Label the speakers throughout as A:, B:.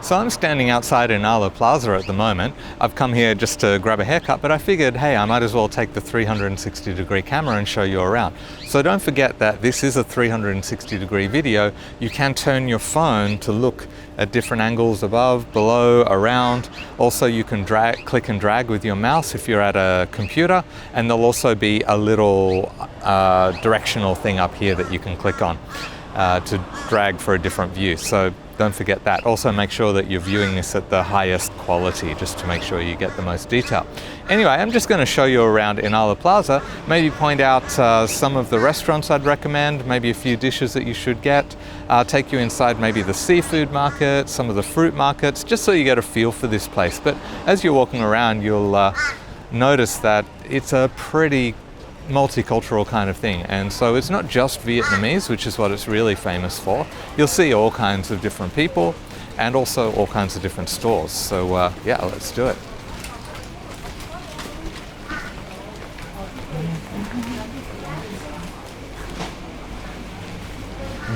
A: So I'm standing outside in Ala Plaza at the moment. I've come here just to grab a haircut, but I figured, hey, I might as well take the 360-degree camera and show you around. So don't forget that this is a 360-degree video. You can turn your phone to look at different angles above, below, around. Also, you can click and drag with your mouse if you're at a computer, and there'll also be a little directional thing up here that you can click on to drag for a different view. So don't forget that. Also make sure that you're viewing this at the highest quality just to make sure you get the most detail. Anyway, I'm just going to show you around in Ala Plaza, maybe point out some of the restaurants I'd recommend, maybe a few dishes that you should get, take you inside maybe the seafood market, some of the fruit markets, just so you get a feel for this place. But as you're walking around, you'll notice that it's a pretty multicultural kind of thing, and so it's not just Vietnamese, which is what it's really famous for. You'll see all kinds of different people and also all kinds of different stores. So yeah, let's do it.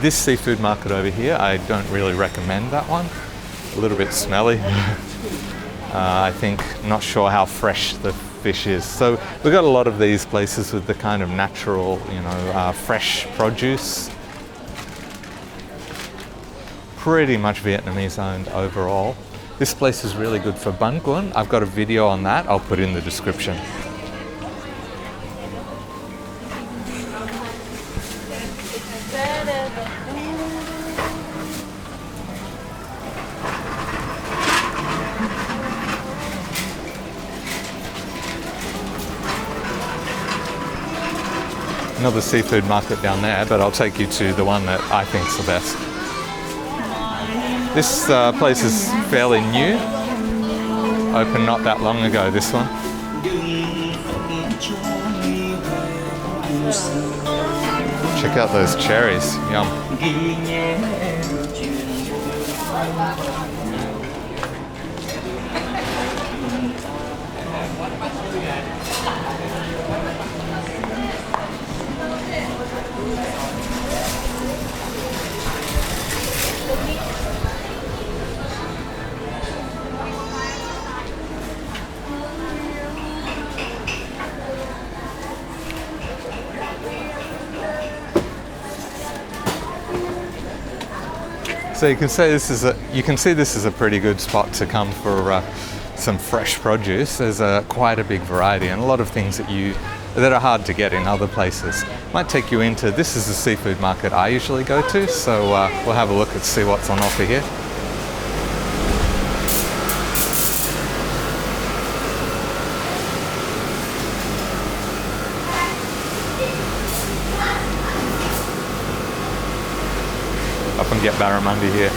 A: This seafood market over here, I don't really recommend that one. A little bit smelly. I think, not sure how fresh the fish is. So we've got a lot of these places with the kind of natural, fresh produce. Pretty much Vietnamese owned overall. This place is really good for bun cuon. I've got a video on that. I'll put in the description. Another seafood market down there, but I'll take you to the one that I think's the best. This place is fairly new. Opened not that long ago, this one. Check out those cherries, yum. So you can see this is a pretty good spot to come for some fresh produce. There's quite a big variety and a lot of things that are hard to get in other places. Might take you into, this is the seafood market I usually go to, so we'll have a look and see what's on offer here. Up and get barramundi here.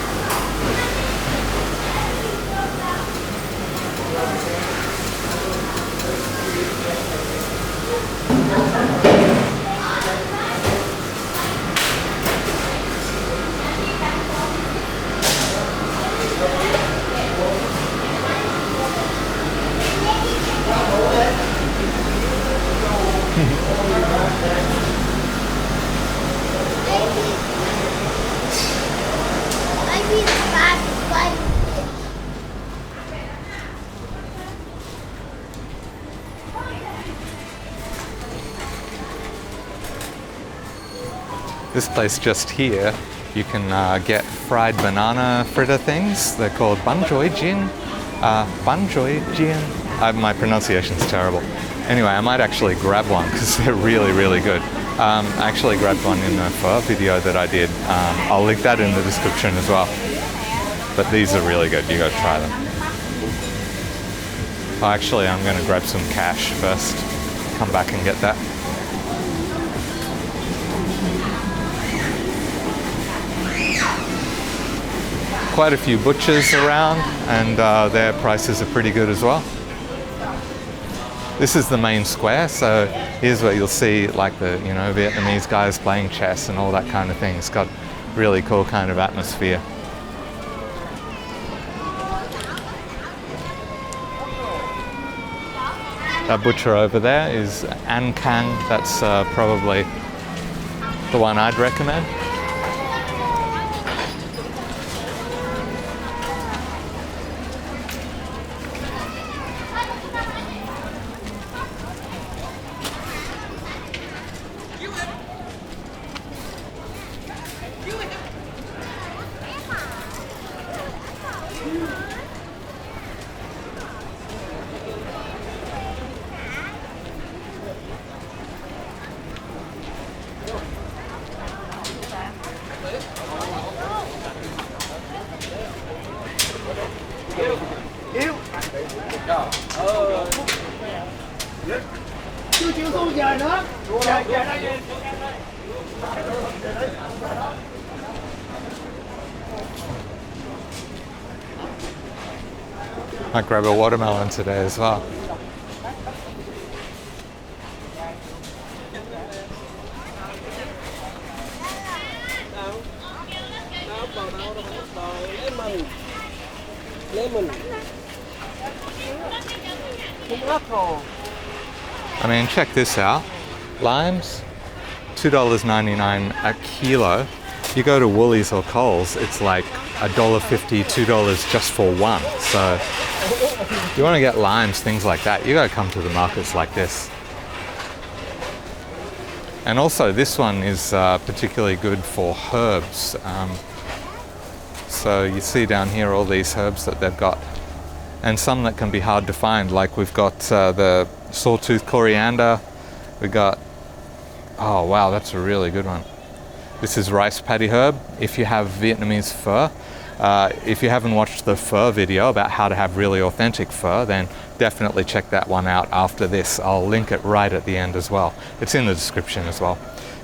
A: This place just here, you can get fried banana fritter things. They're called bun choy jin. Bun choy jin. My pronunciation's terrible. Anyway, I might actually grab one because they're really, really good. I actually grabbed one in the pho video that I did. I'll link that in the description as well. But these are really good. You gotta try them. Actually, I'm gonna grab some cash first. Come back and get that. Quite a few butchers around, and their prices are pretty good as well. This is the main square, so here's where you'll see like the Vietnamese guys playing chess and all that kind of thing. It's got really cool kind of atmosphere. That butcher over there is An Kang. That's probably the one I'd recommend. Might grab a watermelon today as well. I mean, check this out. Limes, $2.99 a kilo. You go to Woolies or Coles, it's like $1.50, $2 just for one. So if you want to get limes, things like that, you gotta come to the markets like this. And also this one is particularly good for herbs. So you see down here all these herbs that they've got, and some that can be hard to find, like we've got the sawtooth coriander, we got, oh wow, that's a really good one. This is rice paddy herb. If you have Vietnamese pho, if you haven't watched the pho video about how to have really authentic pho, then definitely check that one out after this. I'll link it right at the end as well. It's in the description as well.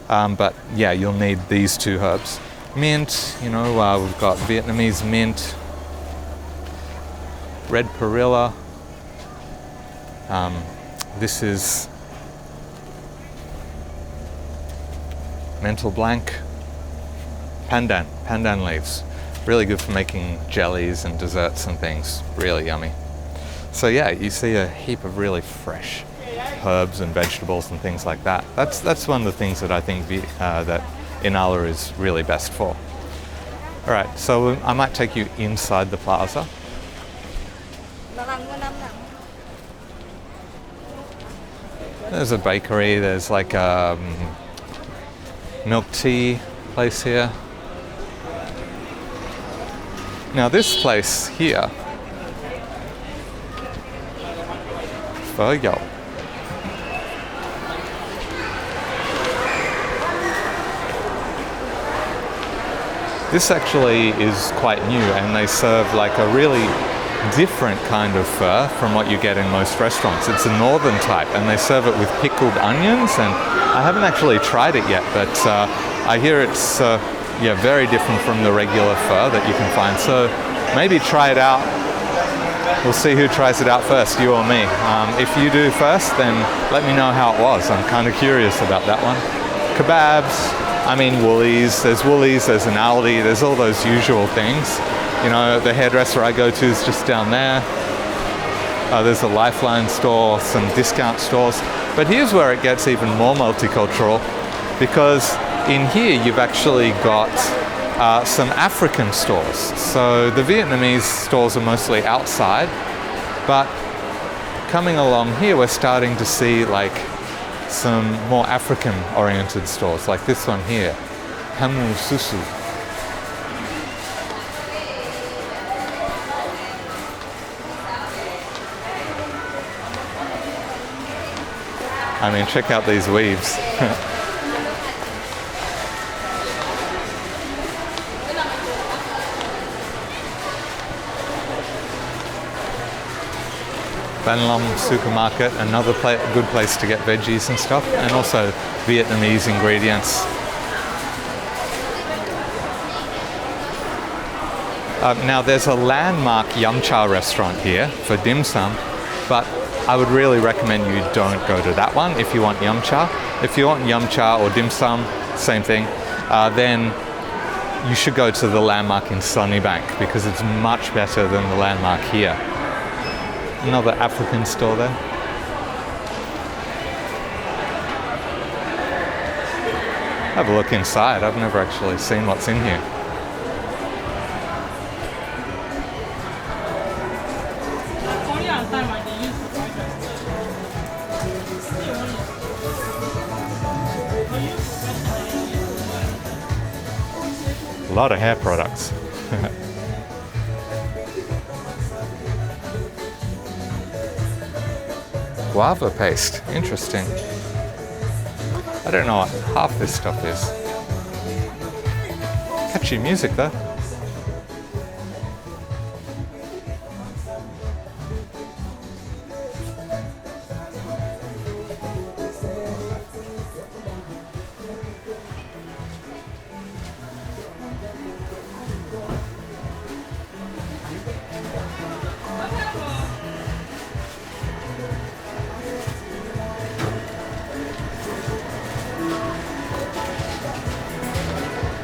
A: But yeah, you'll need these two herbs. Mint, you know, we've got Vietnamese mint, red perilla. This is mental blank, pandan leaves. Really good for making jellies and desserts and things. Really yummy. So yeah, you see a heap of really fresh herbs and vegetables and things like that. That's one of the things that I think that Inala is really best for. All right, so I might take you inside the plaza. There's a bakery, there's like a milk tea place here. Now this place here, Pho Yo. This actually is quite new, and they serve like a really different kind of pho from what you get in most restaurants. It's a northern type, and they serve it with pickled onions, and I haven't actually tried it yet, but I hear it's yeah, very different from the regular pho that you can find. So maybe try it out. We'll see who tries it out first, you or me. If you do first, then let me know how it was. I'm kind of curious about that one. Kebabs, I mean Woolies, there's an Aldi, there's all those usual things. You know, the hairdresser I go to is just down there. There's a Lifeline store, some discount stores. But here's where it gets even more multicultural, because in here you've actually got some African stores. So the Vietnamese stores are mostly outside, but coming along here we're starting to see like some more African oriented stores, like this one here, Hamu Susu. I mean, check out these weaves. Van Long supermarket, another good place to get veggies and stuff, and also Vietnamese ingredients. Now there's a landmark Yum Cha restaurant here for dim sum, but I would really recommend you don't go to that one if you want Yum Cha. If you want Yum Cha or dim sum, same thing, then you should go to the landmark in Sunnybank, because it's much better than the landmark here. Another African store there. Have a look inside. I've never actually seen what's in here. A lot of hair products. guava paste. Interesting. I don't know what half this stuff is. Catchy music though.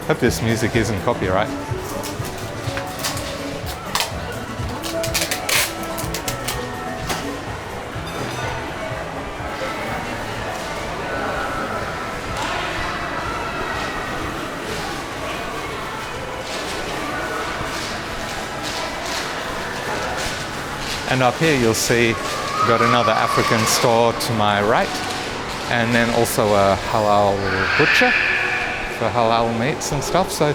A: Hope this music isn't copyright. And up here you'll see we've got another African store to my right, and then also a halal butcher for halal meats and stuff. So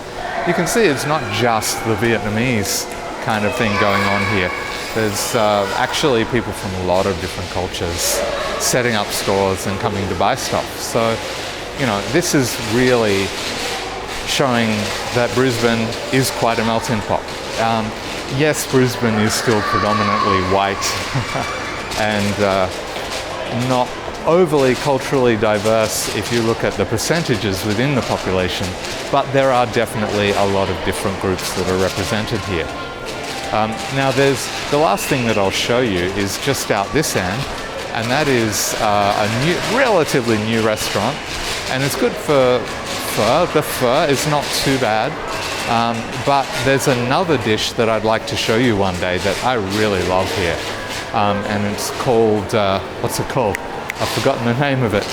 A: you can see it's not just the Vietnamese kind of thing going on here. There's actually people from a lot of different cultures setting up stores and coming to buy stuff. So, you know, this is really showing that Brisbane is quite a melting pot. Yes, Brisbane is still predominantly white and not overly culturally diverse if you look at the percentages within the population, but there are definitely a lot of different groups that are represented here. Now there's the last thing that I'll show you is just out this end, and that is a relatively new restaurant, and it's good for pho. The pho is not too bad, but there's another dish that I'd like to show you one day that I really love here, and it's called, what's it called? I've forgotten the name of it.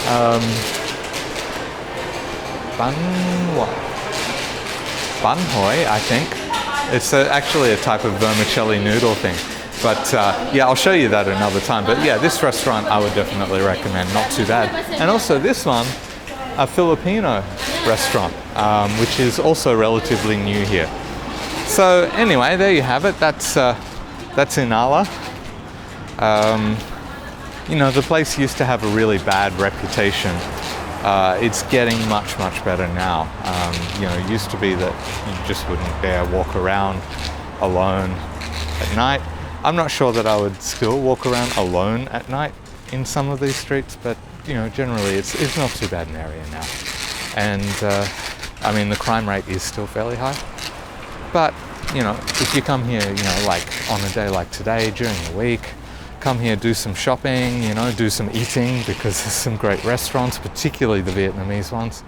A: Bun hoi, I think. It's actually a type of vermicelli noodle thing. But yeah, I'll show you that another time. But yeah, this restaurant I would definitely recommend, not too bad. And also this one, a Filipino restaurant, which is also relatively new here. So anyway, there you have it. That's Inala. You know, the place used to have a really bad reputation. It's getting much, much better now. You know, it used to be that you just wouldn't dare walk around alone at night. I'm not sure that I would still walk around alone at night in some of these streets, but you know, generally it's not too bad an area now. And I mean, the crime rate is still fairly high. But you know, if you come here, you know, like on a day like today, during the week, come here, do some shopping, you know, do some eating, because there's some great restaurants, particularly the Vietnamese ones.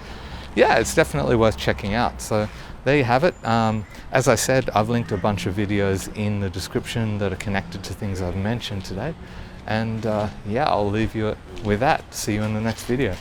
A: Yeah, it's definitely worth checking out. So there you have it. As I said, I've linked a bunch of videos in the description that are connected to things I've mentioned today. And yeah, I'll leave you with that. See you in the next video.